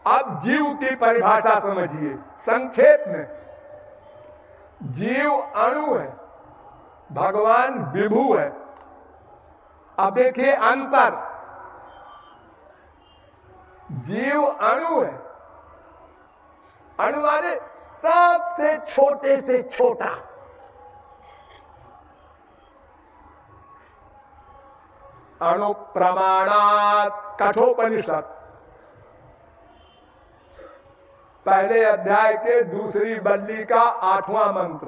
अब जीव की परिभाषा समझिए संक्षेप में। जीव अणु है, भगवान विभु है। अब देखिए अंतर, जीव अणु है, अणु माने सबसे छोटे से छोटा। अणु प्रमाणात कठोपनिषद पहले अध्याय के दूसरी बल्ली का 8वां मंत्र,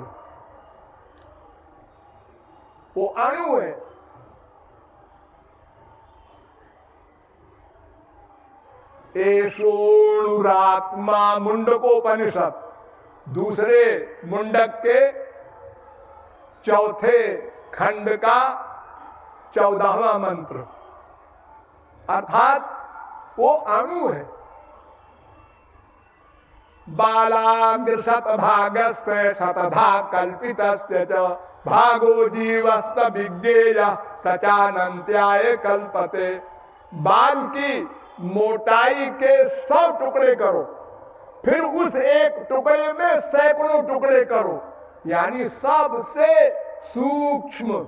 वो अणु है। एषोणुरात्मा मुंडकोपनिषद दूसरे मुंडक के चौथे खंड का 14वां मंत्र, अर्थात वो अणु है। बालाग्र शतभागस्य शतधा कल्पितस्य च भागो जीवस्त विज्ञेय सचानंत्याय कल्पते। बाल की मोटाई के 100 टुकड़े करो, फिर उस एक टुकड़े में सैकड़ों टुकड़े करो, यानी सबसे सूक्ष्म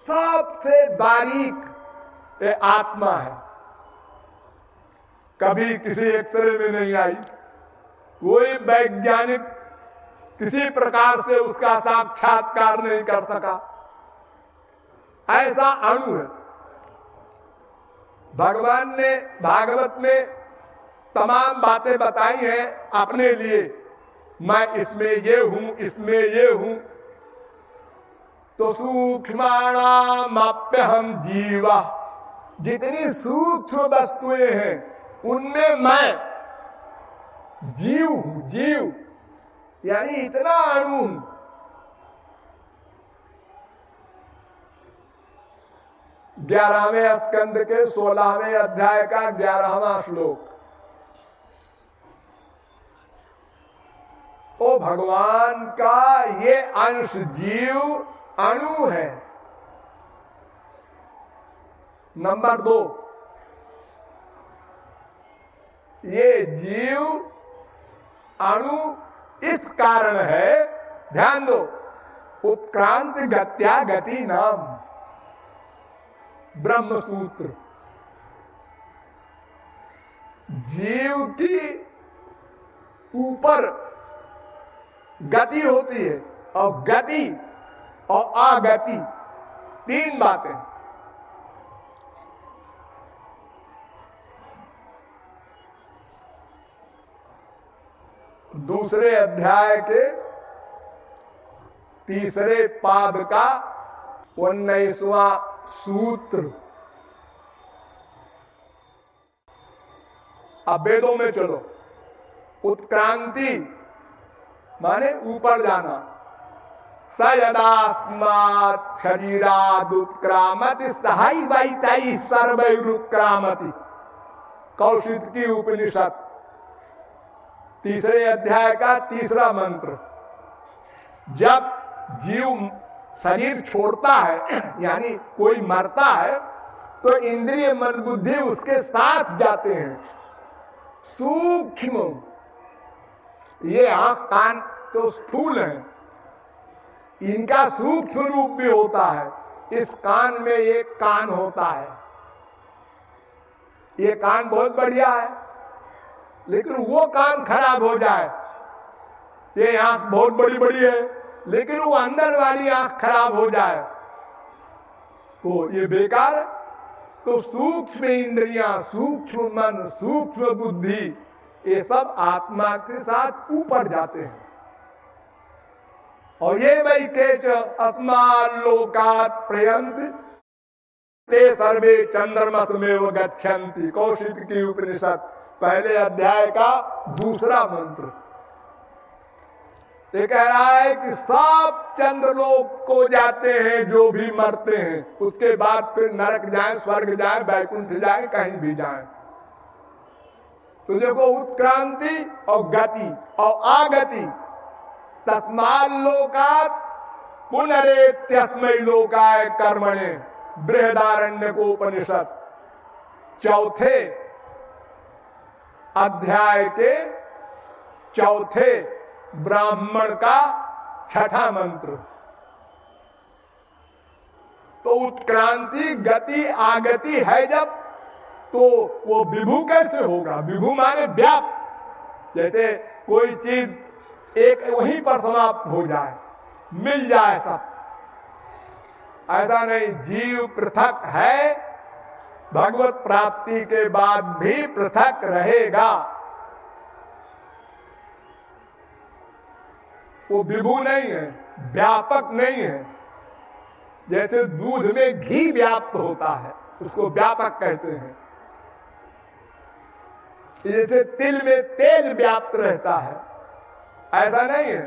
सबसे बारीक ये आत्मा है। कभी किसी एक्सरे में नहीं आई, कोई वैज्ञानिक किसी प्रकार से उसका साक्षात्कार नहीं कर सका, ऐसा अणु है। भगवान ने भागवत में तमाम बातें बताई हैं अपने लिए, मैं इसमें ये हूं, इसमें ये हूं। तो सूक्ष्माणामप्यहम जीवा, जितनी सूक्ष्म वस्तुएं हैं उनमें मैं जीव हूं। जीव यानी इतना अणु हूं। ग्यारहवें स्कंद के 16वें अध्याय का 11वां श्लोक। ओ भगवान का ये अंश जीव अणु है। नंबर 2, ये जीव अणु इस कारण है, ध्यान दो, उत्क्रांत गत्या गति नाम ब्रह्म सूत्र। जीव की ऊपर गति होती है, और गति और आगति 3 बातें। दूसरे अध्याय के तीसरे पाद का 19वां सूत्र। अब वेदों में चलो, उत्क्रांति माने ऊपर जाना। स यदास्मात् शरीरादुत्क्रामति सहैवैतैः सर्वैरुत्क्रामति। कौशिक की उपनिषद तीसरे अध्याय का 3रा मंत्र। जब जीव शरीर छोड़ता है, यानी कोई मरता है, तो इंद्रिय मन बुद्धि उसके साथ जाते हैं। सूक्ष्म, ये आंख कान तो स्थूल हैं, इनका सूक्ष्म रूप भी होता है। इस कान में एक कान होता है, ये कान बहुत बढ़िया है, लेकिन वो कान खराब हो जाए। ये आंख बहुत बड़ी बड़ी है, लेकिन वो अंदर वाली आंख खराब हो जाए तो ये बेकार है। तो सूक्ष्म इंद्रियां, सूक्ष्म मन, सूक्ष्म बुद्धि, ये सब आत्मा के साथ ऊपर जाते हैं। और ये वैकेच अस्माल्लोकात् प्रयन्ति ते सर्वे चंद्रमसमेव गच्छन्ति। कौशिक की उपनिषद पहले अध्याय का 2रा मंत्र। ये कह रहा है कि सब चंद्रलोक को जाते हैं जो भी मरते हैं, उसके बाद फिर नरक जाएं, स्वर्ग जाएं, वैकुंठ जाएं, कहीं भी जाएं। तो देखो, उत्क्रांति और गति और आगति। तस्माल्लोकात् पुनरेत्यस्मै लोकाय कर्मणे, बृहदारण्यकोपनिषद चौथे अध्याय के चौथे ब्राह्मण का छठा मंत्र। तो उत्क्रांति गति आगति है जब, तो वो विभू कैसे होगा? विभू माने व्याप्त। जैसे कोई चीज एक वहीं पर समाप्त हो जाए, मिल जाए सब, ऐसा नहीं। जीव पृथक है, भगवत प्राप्ति के बाद भी पृथक रहेगा। वो विभू नहीं है, व्यापक नहीं है। जैसे दूध में घी व्याप्त होता है, उसको व्यापक कहते हैं। जैसे तिल में तेल व्याप्त रहता है, ऐसा नहीं है।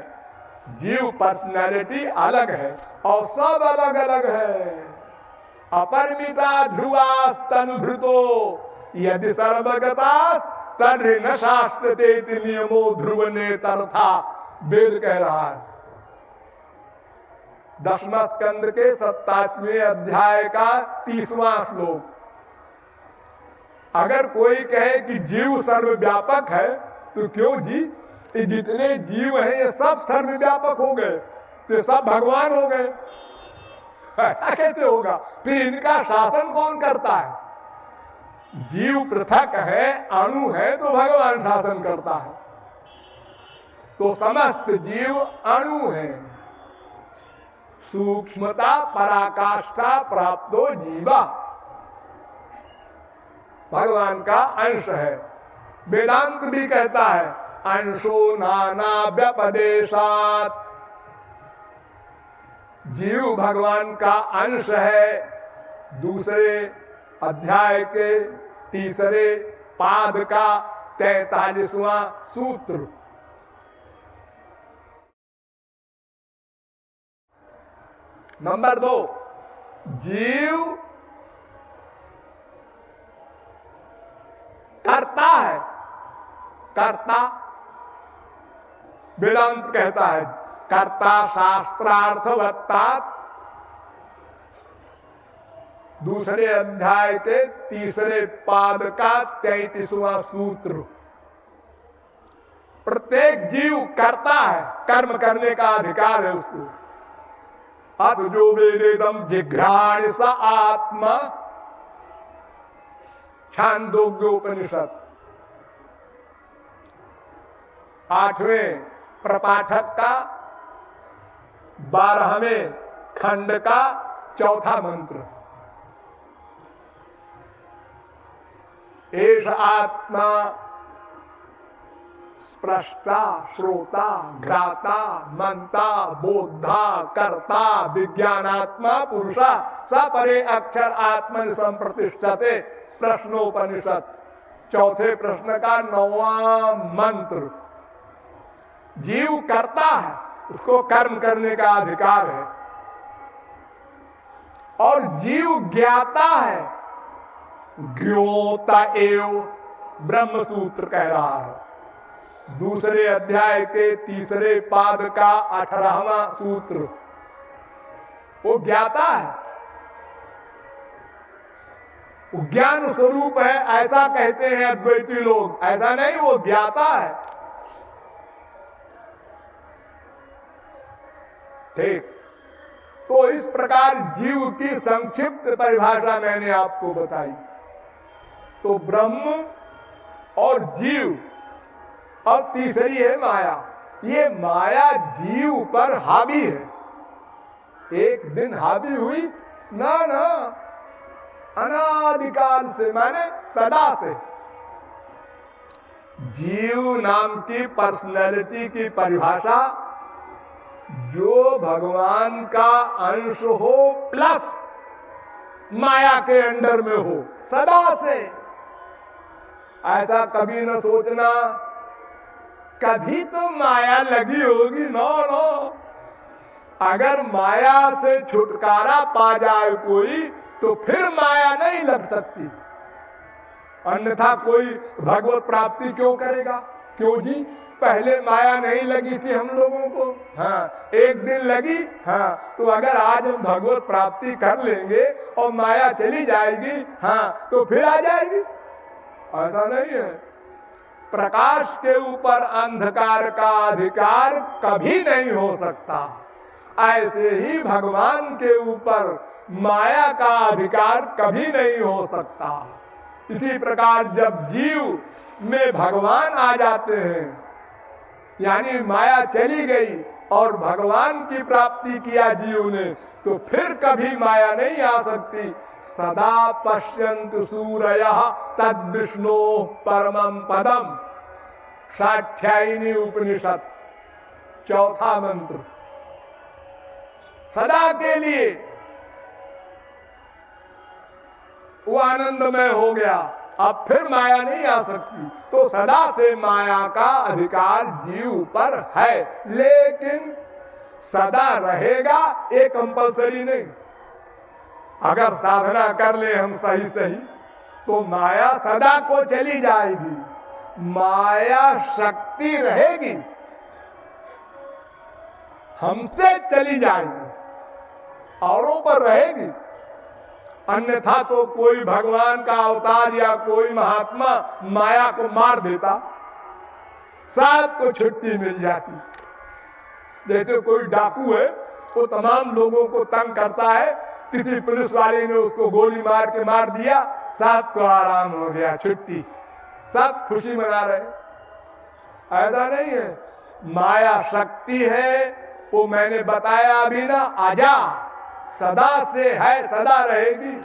जीव पर्सनैलिटी अलग है और सब अलग अलग है। अपरिमिता ध्रुवास्तनुभृतो यदि सर्वगतास तर्हि न शास्त्रते नियमो ध्रुव नेतरथा, वेद कह रहा है। 10वां स्कंद के 27वें अध्याय का 30वां श्लोक। अगर कोई कहे कि जीव सर्वव्यापक है, तो क्यों जी? ये जितने जीव हैं ये सब सर्वव्यापक हो गए, तो सब भगवान हो गए। ऐसा कैसे होगा? फिर इनका शासन कौन करता है? जीव पृथक है, अणु है, तो भगवान शासन करता है। तो समस्त जीव अणु है। सूक्ष्मता पराकाष्ठा प्राप्तो जीवा भगवान का अंश है। वेदांत भी कहता है अंशो नाना व्यपदेशात। जीव भगवान का अंश है। दूसरे अध्याय के तीसरे पाद का 43वां सूत्र। नंबर 2, जीव करता है। कर्ता वेदांत कहता है कर्ता शास्त्रार्थवत्ता। दूसरे अध्याय के तीसरे पाद का 33वां सूत्र। प्रत्येक जीव करता है, कर्म करने का अधिकार है उसको। अथ जो वेदेदम जिघ्राण स आत्मा, छांदोग्योपनिषद 8वें प्रपाठक का 12वें खंड का 4था मंत्र। एष आत्मा स्प्रष्टा श्रोता घ्राता मंता बोधा कर्ता विज्ञानात्मा पुरुषा स परे अक्षर आत्मन संप्रतिष्ठते। प्रश्नोपनिषद 4थे प्रश्न का 9वां मंत्र। जीव करता है, उसको कर्म करने का अधिकार है। और जीव ज्ञाता है, ज्ञोता एव ब्रह्म सूत्र कह रहा है। दूसरे अध्याय के तीसरे पाद का 18वां सूत्र। वो ज्ञाता है, वो ज्ञान स्वरूप है, ऐसा कहते हैं अद्वैती लोग। ऐसा नहीं, वो ज्ञाता है। ठीक। तो इस प्रकार जीव की संक्षिप्त परिभाषा मैंने आपको बताई। तो ब्रह्म और जीव और तीसरी है माया। ये माया जीव पर हावी है। एक दिन हावी हुई ना, अनादिकाल से, माने सदा से। जीव नाम की पर्सनैलिटी की परिभाषा जो भगवान का अंश हो प्लस माया के अंडर में हो, सदा से। ऐसा कभी न सोचना कभी तो माया लगी होगी। नो नो, अगर माया से छुटकारा पा जाए कोई, तो फिर माया नहीं लग सकती। अन्यथा कोई भगवत प्राप्ति क्यों करेगा? क्यों जी? पहले माया नहीं लगी थी हम लोगों को। हाँ, एक दिन लगी। हाँ, तो अगर आज हम भगवत प्राप्ति कर लेंगे और माया चली जाएगी, हाँ, तो फिर आ जाएगी। ऐसा नहीं है। प्रकाश के ऊपर अंधकार का अधिकार कभी नहीं हो सकता, ऐसे ही भगवान के ऊपर माया का अधिकार कभी नहीं हो सकता। इसी प्रकार जब जीव में भगवान आ जाते हैं, यानी माया चली गई और भगवान की प्राप्ति किया जीव ने, तो फिर कभी माया नहीं आ सकती। सदा पश्यन्तु सूरयः तद विष्णोः परमं पदम, साख्यायिनी उपनिषद, चौथा मंत्र। सदा के लिए वो आनंदमय हो गया, अब फिर माया नहीं आ सकती। तो सदा से माया का अधिकार जीव पर है, लेकिन सदा रहेगा ये कंपल्सरी नहीं। अगर साधना कर ले हम सही सही तो माया सदा को चली जाएगी, माया शक्ति रहेगी, हमसे चली जाएगी, औरों पर रहेगी। अन्यथा तो कोई भगवान का अवतार या कोई महात्मा माया को मार देता, साथ को छुट्टी मिल जाती। जैसे कोई डाकू है, वो तमाम लोगों को तंग करता है, किसी पुलिस वाले ने उसको गोली मार के मार दिया, साथ को आराम हो गया, छुट्टी, सब खुशी मना रहे। ऐसा नहीं है, माया शक्ति है, वो मैंने बताया अभी ना, आजा, सदा से है, सदा रहेगी।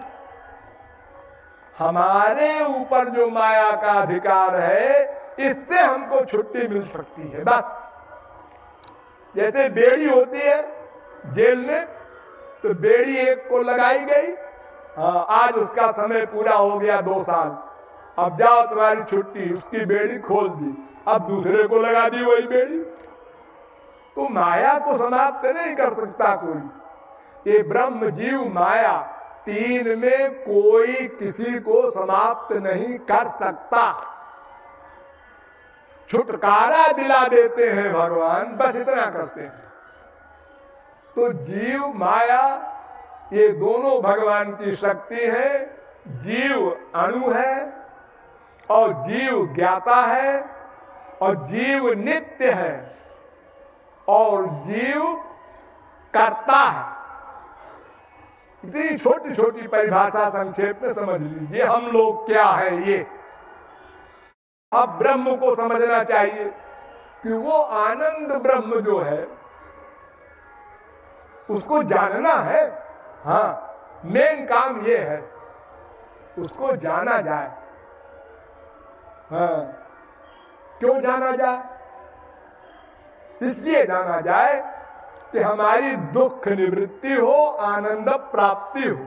हमारे ऊपर जो माया का अधिकार है, इससे हमको छुट्टी मिल सकती है, बस। जैसे बेड़ी होती है जेल में, तो बेड़ी एक को लगाई गई, आज उसका समय पूरा हो गया 2 साल, अब जाओ तुम्हारी छुट्टी, उसकी बेड़ी खोल दी, अब दूसरे को लगा दी वही बेड़ी। तो माया को समाप्त नहीं कर सकता कोई। ये ब्रह्म जीव माया, तीन में कोई किसी को समाप्त नहीं कर सकता। छुटकारा दिला देते हैं भगवान, बस इतना करते हैं। तो जीव माया ये दोनों भगवान की शक्ति है। जीव अणु है और जीव ज्ञाता है और जीव नित्य है और जीव कर्ता है। इतनी छोटी छोटी परिभाषा संक्षेप में समझ लीजिए हम लोग क्या है ये। अब ब्रह्म को समझना चाहिए कि वो आनंद ब्रह्म जो है उसको जानना है। हाँ, मेन काम ये है, उसको जाना जाए। हाँ, क्यों जाना जाए? इसलिए जाना जाए कि हमारी दुख निवृत्ति हो, आनंद प्राप्ति हो।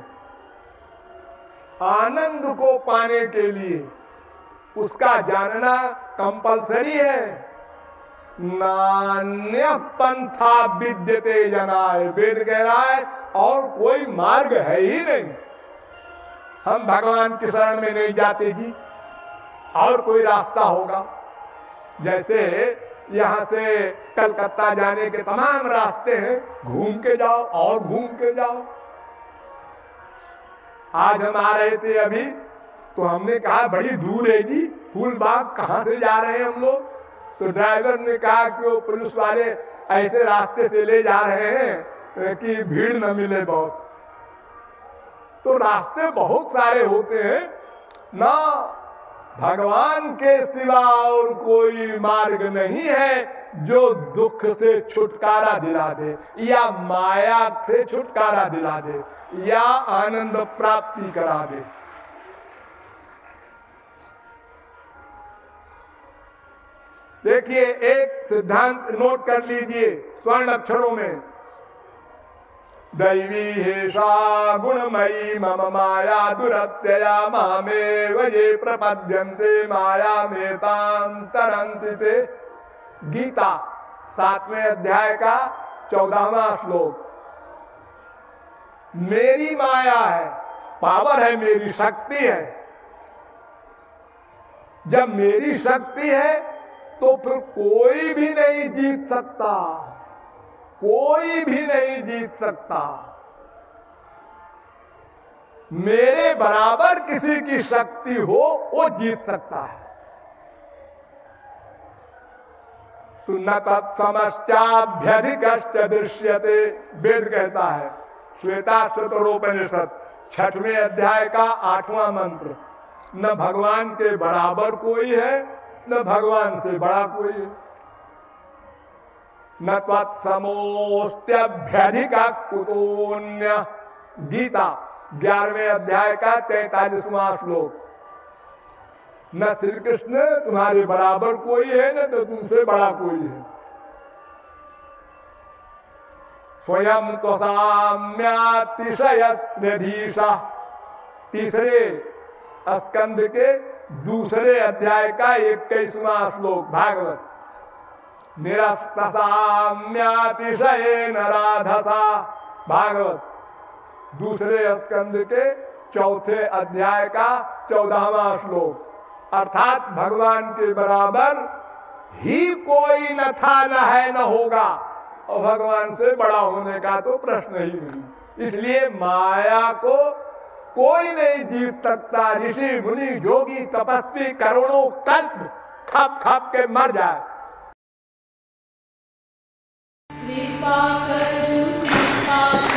आनंद को पाने के लिए उसका जानना कंपलसरी है। नान्य पंथा विद्यते जनाय, वेद कह रहा है और कोई मार्ग है ही नहीं। हम भगवान की शरण में नहीं जाते जी, और कोई रास्ता होगा? जैसे यहां से कलकत्ता जाने के तमाम रास्ते हैं, घूम के जाओ और घूम के जाओ। आज हम आ रहे थे अभी, तो हमने कहा बड़ी दूर है जी, फूलबाग कहां से जा रहे हैं हम लोग? तो ड्राइवर ने कहा कि वो पुलिस वाले ऐसे रास्ते से ले जा रहे हैं कि भीड़ न मिले बहुत। तो रास्ते बहुत सारे होते हैं ना, भगवान के सिवा और कोई मार्ग नहीं है जो दुख से छुटकारा दिला दे, या माया से छुटकारा दिला दे, या आनंद प्राप्ति करा दे। देखिए, एक सिद्धांत नोट कर लीजिए स्वर्ण अक्षरों में। दैवी हेषा गुणमयी मम माया दुरत्यया मामेव ये प्रपद्यन्ते माया मेतां तरन्ति ते। गीता 7वें अध्याय का 14वां श्लोक। मेरी माया है, पावर है, मेरी शक्ति है। जब मेरी शक्ति है तो फिर कोई भी नहीं जीत सकता, कोई भी नहीं जीत सकता। मेरे बराबर किसी की शक्ति हो वो जीत सकता है। तो न तत्समश्चाभ्यधिकश्च दृश्यते, वेद कहता है, श्वेताश्वतरोपनिषद 6वें अध्याय का 8वां मंत्र। न भगवान के बराबर कोई है, न भगवान से बड़ा कोई है। न तत्समोस्त्यभ्यधिका कुतोन्य, गीता 11वें अध्याय का 43वां श्लोक। न श्री कृष्ण तुम्हारे बराबर कोई है, न तो तुमसे बड़ा कोई है। स्वयं तो साम्यातिशयस्त्रधीशा, 3रे स्कंद के 2 अध्याय का 21वां श्लोक भागवत। निरस्त साम्यातिशयेन राधसा, भागवत 2 स्कंद के 4 अध्याय का 14वां श्लोक। अर्थात भगवान के बराबर ही कोई न था, न है, न होगा, और भगवान से बड़ा होने का तो प्रश्न ही नहीं। इसलिए माया को कोई नहीं जीत सकता। ऋषि मुनि योगी तपस्वी करोड़ों कल्प खप खप के मर जाए। कृपा करो, कृपा